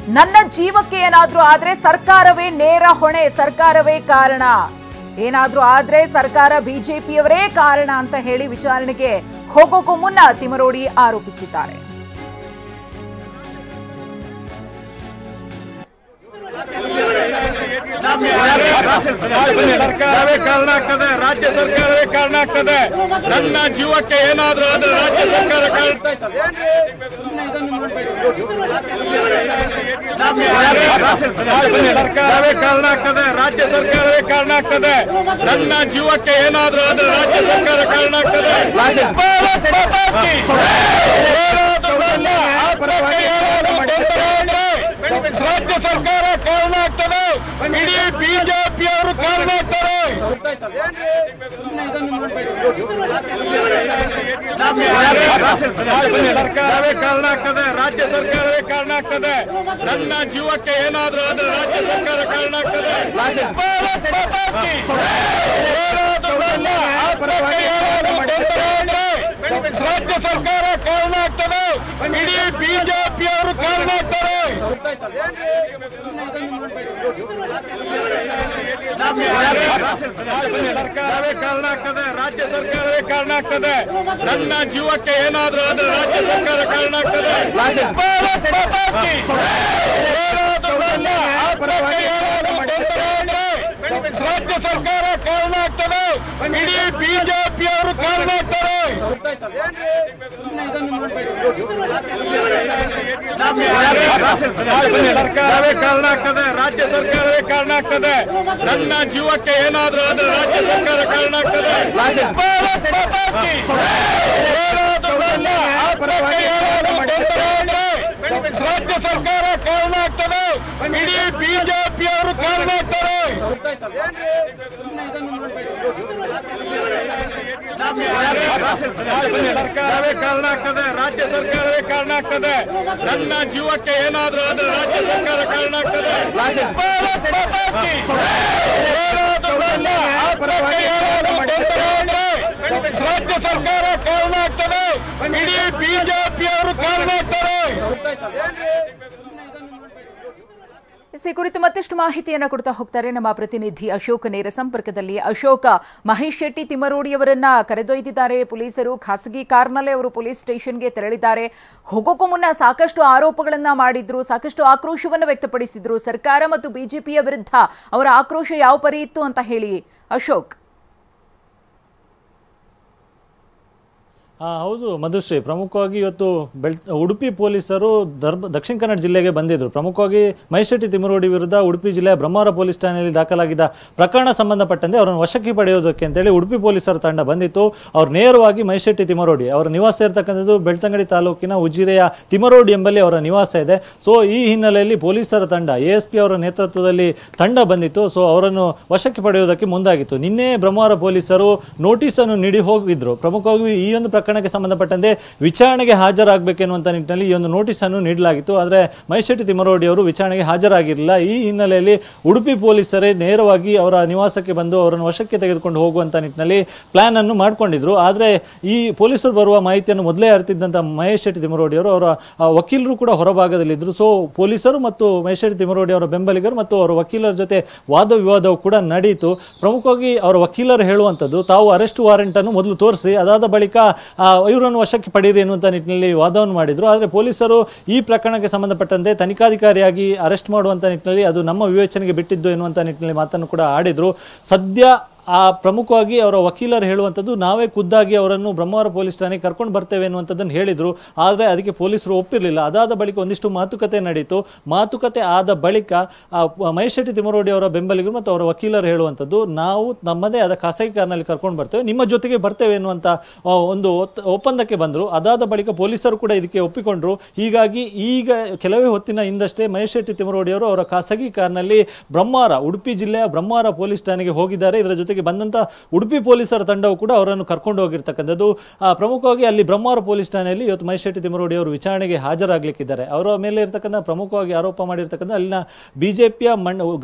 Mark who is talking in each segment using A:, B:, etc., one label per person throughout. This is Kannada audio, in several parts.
A: ನನ್ನ ಜೀವಕ್ಕೆ ಏನಾದ್ರೂ ಆದ್ರೆ ಸರ್ಕಾರವೇ ನೇರ ಹೊಣೆ, ಸರ್ಕಾರವೇ ಕಾರಣ, ಏನಾದ್ರೂ ಆದ್ರೆ ಸರ್ಕಾರ ಬಿಜೆಪಿಯವರೇ ಕಾರಣ ಅಂತ ಹೇಳಿ ವಿಚಾರಣೆಗೆ ಹೋಗೋಕ್ಕೂ ಮುನ್ನ ತಿಮರೋಡಿ ಆರೋಪಿಸಿದ್ದಾರೆ.
B: ಸರ್ಕಾರವೇ ಕಾರಣ ಆಗ್ತದೆ, ರಾಜ್ಯ ಸರ್ಕಾರವೇ ಕಾರಣ ಆಗ್ತದೆ. ನನ್ನ ಜೀವಕ್ಕೆ ಏನಾದ್ರೂ ಆದ್ರೆ ರಾಜ್ಯ ಸರ್ಕಾರ ಸರ್ಕಾರವೇ ಕಾರಣ ಆಗ್ತದೆ, ರಾಜ್ಯ ಸರ್ಕಾರವೇ ಕಾರಣ ಆಗ್ತದೆ. ನನ್ನ ಜೀವಕ್ಕೆ ಏನಾದ್ರೂ ಆದ್ರೆ ರಾಜ್ಯ ಸರ್ಕಾರ ಕಾರಣ ಆಗ್ತದೆ. ರಾಜ್ಯ ಸರ್ಕಾರ ಕಾರಣ ಆಗ್ತದೆ, ಇಡೀ ಬಿಜೆಪಿ ಅವರು ಕಾರಣ ಆಗ್ತಾರೆ. ಸರ್ಕಾರವೇ ಕಾರಣ ಆಗ್ತದೆ, ರಾಜ್ಯ ಸರ್ಕಾರವೇ ಕಾರಣ ಆಗ್ತದೆ. ನನ್ನ ಜೀವಕ್ಕೆ ಏನಾದ್ರೂ ಆದ್ರೆ ರಾಜ್ಯ ಸರ್ಕಾರ ಕಾರಣ ಆಗ್ತದೆ. ರಾಜ್ಯ ಸರ್ಕಾರ ಕಾರಣ ಆಗ್ತದೆ, ಇಡೀ ಬಿಜೆಪಿ ಅವರು ಕಾರಣ ಆಗ್ತಾರೆ. ಸರ್ಕಾರವೇ ಕಾರಣ ಆಗ್ತದೆ, ರಾಜ್ಯ ಸರ್ಕಾರವೇ ಕಾರಣ ಆಗ್ತದೆ. ನನ್ನ ಜೀವಕ್ಕೆ ಏನಾದ್ರೂ ಆದ್ರೆ ರಾಜ್ಯ ಸರ್ಕಾರ ಕಾರಣ ಆಗ್ತದೆ. ರಾಜ್ಯ ಸರ್ಕಾರ ಕಾರಣ ಆಗ್ತದೆ, ಇಡೀ ಬಿಜೆಪಿ ಅವರು ಕಾರಣ ಆಗ್ತಾರೆ. ಸರ್ಕಾರವೇ ಕಾರಣ ಆಗ್ತದೆ, ರಾಜ್ಯ ಸರ್ಕಾರವೇ ಕಾರಣ ಆಗ್ತದೆ. ನನ್ನ ಜೀವಕ್ಕೆ ಏನಾದ್ರೂ ಆದ್ರೆ ರಾಜ್ಯ ಸರ್ಕಾರ ಕಾರಣ ಆಗ್ತದೆ. ರಾಜ್ಯ ಸರ್ಕಾರ ಕಾರಣ ಆಗ್ತದೆ, ಇಡೀ ಬಿಜೆಪಿ ಅವರು ಕಾರಣ ಆಗ್ತಾರೆ. ಸರ್ಕಾರವೇ ಕಾರಣ ಆಗ್ತದೆ, ರಾಜ್ಯ ಸರ್ಕಾರವೇ ಕಾರಣ ಆಗ್ತದೆ. ನನ್ನ ಜೀವಕ್ಕೆ ಏನಾದ್ರೂ ಆದ್ರೆ ರಾಜ್ಯ ಸರ್ಕಾರ ಕಾರಣ ಆಗ್ತದೆ. ರಾಜ್ಯ ಸರ್ಕಾರ ಕಾರಣ ಆಗ್ತದೆ, ಇಡೀ ಬಿಜೆಪಿ ಅವರು ಕಾರಣ ಆಗ್ತಾರೆ.
A: ಈ ಕುರಿತು ಮತ್ತಷ್ಟು ಮಾಹಿತಿಯನ್ನು ಕೊಡ್ತಾ ಹೋಗ್ತಾರೆ ನಮ್ಮ ಪ್ರತಿನಿಧಿ ಅಶೋಕ್ ನೇರ ಸಂಪರ್ಕದಲ್ಲಿ. ಅಶೋಕ್, ಮಹೇಶ್ ಶೆಟ್ಟಿ ತಿಮರೋಡಿಯವರನ್ನ ಕರೆದೊಯ್ದಿದ್ದಾರೆ ಪೊಲೀಸರು. ಖಾಸಗಿ ಕಾರ್ನಲ್ಲೇ ಅವರು ಪೊಲೀಸ್ ಸ್ಟೇಷನ್ಗೆ ತೆರಳಿದ್ದಾರೆ. ಹೋಗೋಕ್ಕೂ ಮುನ್ನ ಸಾಕಷ್ಟು ಆರೋಪಗಳನ್ನ ಮಾಡಿದ್ರು, ಸಾಕಷ್ಟು ಆಕ್ರೋಶವನ್ನು ವ್ಯಕ್ತಪಡಿಸಿದ್ರು. ಸರ್ಕಾರ ಮತ್ತು ಬಿಜೆಪಿಯ ವಿರುದ್ಧ ಅವರ ಆಕ್ರೋಶ ಯಾವ ಪರಿ ಇತ್ತು ಅಂತ ಹೇಳಿ ಅಶೋಕ್.
C: ಹೌದು ಮಧುಶ್ರೀ, ಪ್ರಮುಖವಾಗಿ ಇವತ್ತು ಉಡುಪಿ ಪೊಲೀಸರು ದಕ್ಷಿಣ ಕನ್ನಡ ಜಿಲ್ಲೆಗೆ ಬಂದಿದ್ದರು. ಪ್ರಮುಖವಾಗಿ ಮಹೇಶ್ ಶೆಟ್ಟಿ ತಿಮರೋಡಿ ವಿರುದ್ಧ ಉಡುಪಿ ಜಿಲ್ಲೆಯ ಬ್ರಹ್ಮಾವರ ಪೊಲೀಸ್ ಠಾಣೆಯಲ್ಲಿ ದಾಖಲಾಗಿದ್ದ ಪ್ರಕರಣ ಸಂಬಂಧಪಟ್ಟಂತೆ ಅವರನ್ನು ವಶಕ್ಕೆ ಪಡೆಯೋದಕ್ಕೆ ಅಂತೇಳಿ ಉಡುಪಿ ಪೊಲೀಸರ ತಂಡ ಬಂದಿತ್ತು. ಅವರು ನೇರವಾಗಿ ಮಹೇಶ್ ಶೆಟ್ಟಿ ತಿಮರೋಡಿ ಅವರ ನಿವಾಸ ಇರತಕ್ಕಂಥದ್ದು ಬೆಳ್ತಂಗಡಿ ತಾಲೂಕಿನ ಉಜಿರೆಯ ತಿಮರೋಡಿ ಎಂಬಲ್ಲಿ ಅವರ ನಿವಾಸ ಇದೆ. ಸೊ ಈ ಹಿನ್ನೆಲೆಯಲ್ಲಿ ಪೊಲೀಸರ ತಂಡ ASP ಅವರ ನೇತೃತ್ವದಲ್ಲಿ ತಂಡ ಬಂದಿತ್ತು. ಸೊ ಅವರನ್ನು ವಶಕ್ಕೆ ಪಡೆಯುವುದಕ್ಕೆ ಮುಂದಾಗಿತ್ತು. ನಿನ್ನೆ ಬ್ರಹ್ಮಾವರ ಪೊಲೀಸರು ನೋಟಿಸನ್ನು ನೀಡಿ ಹೋಗಿದ್ರು. ಪ್ರಮುಖವಾಗಿ ಈ ಒಂದು ಪ್ರಕರಣಕ್ಕೆ ಸಂಬಂಧಪಟ್ಟಂತೆ ವಿಚಾರಣೆಗೆ ಹಾಜರಾಗಬೇಕೆನ್ನುವಂತ ನಿಟ್ಟಿನಲ್ಲಿ ಈ ಒಂದು ನೋಟಿಸ್ ಅನ್ನು ನೀಡಲಾಗಿತ್ತು. ಆದರೆ ಮಹೇಶ್ ಶೆಟ್ಟಿ ತಿಮರೋಡಿ ಅವರು ವಿಚಾರಣೆಗೆ ಹಾಜರಾಗಿರಲಿಲ್ಲ. ಈ ಹಿನ್ನೆಲೆಯಲ್ಲಿ ಉಡುಪಿ ಪೊಲೀಸರೇ ನೇರವಾಗಿ ಅವರ ನಿವಾಸಕ್ಕೆ ಬಂದು ಅವರನ್ನು ವಶಕ್ಕೆ ತೆಗೆದುಕೊಂಡು ಹೋಗುವಂತ ನಿಟ್ಟಿನಲ್ಲಿ ಪ್ಲಾನ್ ಅನ್ನು ಮಾಡಿಕೊಂಡಿದ್ರು. ಆದರೆ ಈ ಪೊಲೀಸರು ಬರುವ ಮಾಹಿತಿಯನ್ನು ಮೊದಲೇ ಅರಿತಿದ್ದಂತ ಮಹೇಶ್ ಶೆಟ್ಟಿ ತಿಮರೋಡಿ ಅವರು ಅವರ ವಕೀಲರು ಕೂಡ ಹೊರಭಾಗದಲ್ಲಿದ್ದರು. ಸೊ ಪೊಲೀಸರು ಮತ್ತು ಮಹೇಶ್ ಶೆಟ್ಟಿ ತಿಮರೋಡಿ ಅವರ ಬೆಂಬಲಿಗರು ಮತ್ತು ಅವರ ವಕೀಲರ ಜೊತೆ ವಾದ ವಿವಾದವು ಕೂಡ ನಡೆಯಿತು. ಪ್ರಮುಖವಾಗಿ ಅವರ ವಕೀಲರು ಹೇಳುವಂಥದ್ದು, ತಾವು ಅರೆಸ್ಟ್ ವಾರೆಂಟ್ ಅನ್ನು ಮೊದಲು ತೋರಿಸಿ ಅದಾದ ಬಳಿಕ ಇವರನ್ನು ವಶಕ್ಕೆ ಪಡೆಯಿರಿ ಎನ್ನುವಂಥ ನಿಟ್ಟಿನಲ್ಲಿ ವಾದವನ್ನು ಮಾಡಿದ್ರು. ಆದರೆ ಪೊಲೀಸರು ಈ ಪ್ರಕರಣಕ್ಕೆ ಸಂಬಂಧಪಟ್ಟಂತೆ ತನಿಖಾಧಿಕಾರಿಯಾಗಿ ಅರೆಸ್ಟ್ ಮಾಡುವಂಥ ನಿಟ್ಟಿನಲ್ಲಿ ಅದು ನಮ್ಮ ವಿವೇಚನೆಗೆ ಬಿಟ್ಟಿದ್ದು ಎನ್ನುವಂಥ ನಿಟ್ಟಿನಲ್ಲಿ ಮಾತನ್ನು ಕೂಡ ಆಡಿದ್ರು. ಸದ್ಯ ಪ್ರಮುಖವಾಗಿ ಅವರ ವಕೀಲರು ಹೇಳುವಂಥದ್ದು, ನಾವೇ ಖುದ್ದಾಗಿ ಅವರನ್ನು ಬ್ರಹ್ಮಾವರ ಪೊಲೀಸ್ ಠಾಣೆಗೆ ಕರ್ಕೊಂಡು ಬರ್ತೇವೆ ಎನ್ನುವಂಥದ್ದನ್ನು ಹೇಳಿದರು. ಆದರೆ ಅದಕ್ಕೆ ಪೊಲೀಸರು ಒಪ್ಪಿರಲಿಲ್ಲ. ಅದಾದ ಬಳಿಕ ಒಂದಿಷ್ಟು ಮಾತುಕತೆ ನಡೀತು. ಮಾತುಕತೆ ಆದ ಬಳಿಕ ಮಹೇಶ್ ಶೆಟ್ಟಿ ತಿಮರೋಡಿ ಅವರ ಬೆಂಬಲಿಗರು ಮತ್ತು ಅವರ ವಕೀಲರು ಹೇಳುವಂಥದ್ದು, ನಾವು ನಮ್ಮದೇ ಆದ ಖಾಸಗಿ ಕಾರ್ನಲ್ಲಿ ಕರ್ಕೊಂಡು ಬರ್ತೇವೆ, ನಿಮ್ಮ ಜೊತೆಗೆ ಬರ್ತೇವೆ ಎನ್ನುವಂಥ ಒಂದು ಒಪ್ಪಂದಕ್ಕೆ ಬಂದರು. ಅದಾದ ಬಳಿಕ ಪೊಲೀಸರು ಕೂಡ ಇದಕ್ಕೆ ಒಪ್ಪಿಕೊಂಡ್ರು. ಹೀಗಾಗಿ ಈಗ ಕೆಲವೇ ಹೊತ್ತಿನ ಹಿಂದಷ್ಟೇ ಮಹೇಶ್ ಶೆಟ್ಟಿ ತಿಮರೋಡಿ ಅವರು ಅವರ ಖಾಸಗಿ ಕಾರ್ನಲ್ಲಿ ಉಡುಪಿ ಜಿಲ್ಲೆಯ ಬ್ರಹ್ಮಾವರ ಪೊಲೀಸ್ ಠಾಣೆಗೆ ಹೋಗಿದ್ದಾರೆ. ಇದರ ಜೊತೆ ಜೊತೆಗೆ ಬಂದಂತ ಉಡುಪಿ ಪೊಲೀಸರ ತಂಡವು ಕೂಡ ಅವರನ್ನು ಕರ್ಕೊಂಡು ಹೋಗಿರ್ತಕ್ಕಂಥದ್ದು. ಪ್ರಮುಖವಾಗಿ ಅಲ್ಲಿ ಬ್ರಹ್ಮಾವರ ಪೊಲೀಸ್ ಠಾಣೆಯಲ್ಲಿ ಇವತ್ತು ಮಹೇಶ್ ತಿಮ್ಮರೋಡಿ ಅವರು ವಿಚಾರಣೆಗೆ ಹಾಜರಾಗಲಿಕ್ಕಿದ್ದಾರೆ. ಅವರ ಮೇಲೆ ಇರತಕ್ಕಂಥ ಪ್ರಮುಖವಾಗಿ ಆರೋಪ ಮಾಡಿರ್ತಕ್ಕಂಥ ಅಲ್ಲಿನ ಬಿಜೆಪಿಯ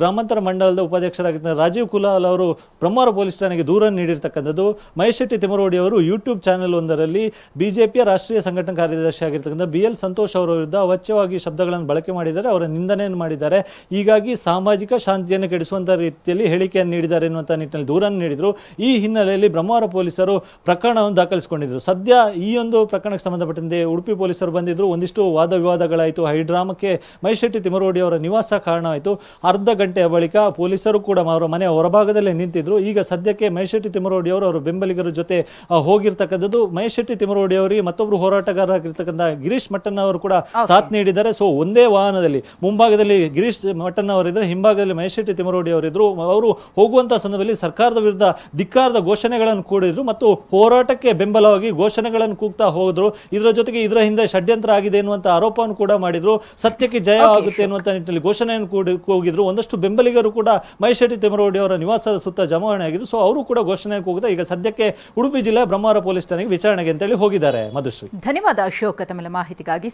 C: ಗ್ರಾಮಾಂತರ ಮಂಡಲದ ಉಪಾಧ್ಯಕ್ಷರಾಗಿದ್ದ ರಾಜೀವ್ ಕುಲಾಲ್ ಅವರು ಬ್ರಹ್ಮಾವರ ಪೊಲೀಸ್ ಠಾಣೆಗೆ ದೂರನ್ನು ನೀಡಿರ್ತಕ್ಕಂಥದ್ದು. ಮಹೇಶ್ ತಿಮ್ಮರೋಡಿ ಅವರು ಯೂಟ್ಯೂಬ್ ಚಾನೆಲ್ ಒಂದರಲ್ಲಿ ಬಿಜೆಪಿಯ ರಾಷ್ಟ್ರೀಯ ಸಂಘಟನಾ ಕಾರ್ಯದರ್ಶಿ ಆಗಿರ್ತಕ್ಕಂಥ BL ಸಂತೋಷ್ ಅವರ ವಿರುದ್ಧ ಅವಾಚ್ಯವಾಗಿ ಶಬ್ದಗಳನ್ನು ಬಳಕೆ ಮಾಡಿದ್ದಾರೆ, ಅವರ ನಿಂದನೆಯನ್ನು ಮಾಡಿದ್ದಾರೆ. ಹೀಗಾಗಿ ಸಾಮಾಜಿಕ ಶಾಂತಿಯನ್ನು ಕೆಡಿಸುವಂತಹ ರೀತಿಯಲ್ಲಿ ಹೇಳಿಕೆಯನ್ನು ನೀಡಿದ್ದಾರೆ ಎನ್ನುವಂಥ ನಿಟ್ಟಿನಲ್ಲಿ ದೂರನ್ನು ನೀಡಿದರು. ಈ ಹಿನ್ನೆಲೆಯಲ್ಲಿ ಬ್ರಹ್ಮಾವರ ಪೊಲೀಸರು ಪ್ರಕರಣವನ್ನು ದಾಖಲಿಸಿಕೊಂಡಿದ್ದರು. ಸದ್ಯ ಈ ಒಂದು ಪ್ರಕರಣಕ್ಕೆ ಸಂಬಂಧಪಟ್ಟಂತೆ ಉಡುಪಿ ಪೊಲೀಸರು ಬಂದಿದ್ದರು. ಒಂದಿಷ್ಟು ವಾದ ವಿವಾದಗಳಾಯಿತು. ಹೈಡ್ರಾಮಕ್ಕೆ ಮಹೇಶ್ ತಿಮ್ಮರೋಡಿ ಅವರ ನಿವಾಸ ಕಾರಣವಾಯಿತು. ಅರ್ಧ ಗಂಟೆಯ ಬಳಿಕ ಪೊಲೀಸರು ಕೂಡ ಅವರ ಮನೆಯ ಹೊರಭಾಗದಲ್ಲೇ ನಿಂತಿದ್ರು. ಈಗ ಸದ್ಯಕ್ಕೆ ಮಹೇಶ್ ತಿಮ್ಮರೋಡಿ ಅವರು ಅವರ ಬೆಂಬಲಿಗರ ಜೊತೆ ಹೋಗಿರ್ತಕ್ಕಂಥದ್ದು. ಮಹೇಶ್ ತಿಮ್ಮರೋಡಿ ಅವರಿಗೆ ಮತ್ತೊಬ್ಬರು ಹೋರಾಟಗಾರರಾಗಿರ್ತಕ್ಕಂಥ ಗಿರೀಶ್ ಮಟ್ಟಣ್ಣ ಅವರು ಕೂಡ ಸಾಥ್ ನೀಡಿದ್ದಾರೆ. ಸೊ ಒಂದೇ ವಾಹನದಲ್ಲಿ ಮುಂಭಾಗದಲ್ಲಿ ಗಿರೀಶ್ ಮಟ್ಟಣ್ಣ ಅವರಿದ್ರೆ, ಹಿಂಭಾಗದಲ್ಲಿ ಮಹೇಶ್ ತಿಮ್ಮರೋಡಿ ಅವರಿದ್ರು. ಅವರು ಹೋಗುವಂತಹ ಸಂದರ್ಭದಲ್ಲಿ ಸರ್ಕಾರದ ವಿರುದ್ಧ ಧಿಕ್ಕಾರದ ಘೋಷಣೆಗಳನ್ನು ಕೂಡಿದ್ರು ಮತ್ತು ಹೋರಾಟಕ್ಕೆ ಬೆಂಬಲವಾಗಿ ಘೋಷಣೆಗಳನ್ನು ಕೂಗ್ತಾ ಹೋದ್ರು. ಇದರ ಜೊತೆಗೆ ಇದರ ಹಿಂದೆ ಷಡ್ಯಂತ್ರ ಆಗಿದೆ ಎನ್ನುವಂತ ಆರೋಪವನ್ನು ಕೂಡ ಮಾಡಿದ್ರು. ಸತ್ಯಕ್ಕೆ ಜಯ ಆಗುತ್ತೆ ಎನ್ನುವಂತ ನಿಟ್ಟಿನಲ್ಲಿ ಘೋಷಣೆಯನ್ನು ಕೂಗಿದ್ರು. ಒಂದಷ್ಟು ಬೆಂಬಲಿಗರು ಕೂಡ ಮಹೇಶ್ ತಿಮ್ಮರೋಡಿ ಅವರ ನಿವಾಸದ ಸುತ್ತ ಜಮಾವಣೆ ಆಗಿದ್ದು. ಸೊ ಅವರು ಕೂಡ ಘೋಷಣೆ ಕೂಗಿದ. ಈಗ ಸದ್ಯಕ್ಕೆ ಉಡುಪಿ ಜಿಲ್ಲೆ ಬ್ರಹ್ಮಾವರ ಪೊಲೀಸ್ ಠಾಣೆಗೆ ವಿಚಾರಣೆಗೆ ಅಂತೇಳಿ ಹೋಗಿದ್ದಾರೆ. ಮಧುಶ್ರೀ,
A: ಧನ್ಯವಾದ ಅಶೋಕ್ ತಮ್ಮ ಮಾಹಿತಿಗಾಗಿ.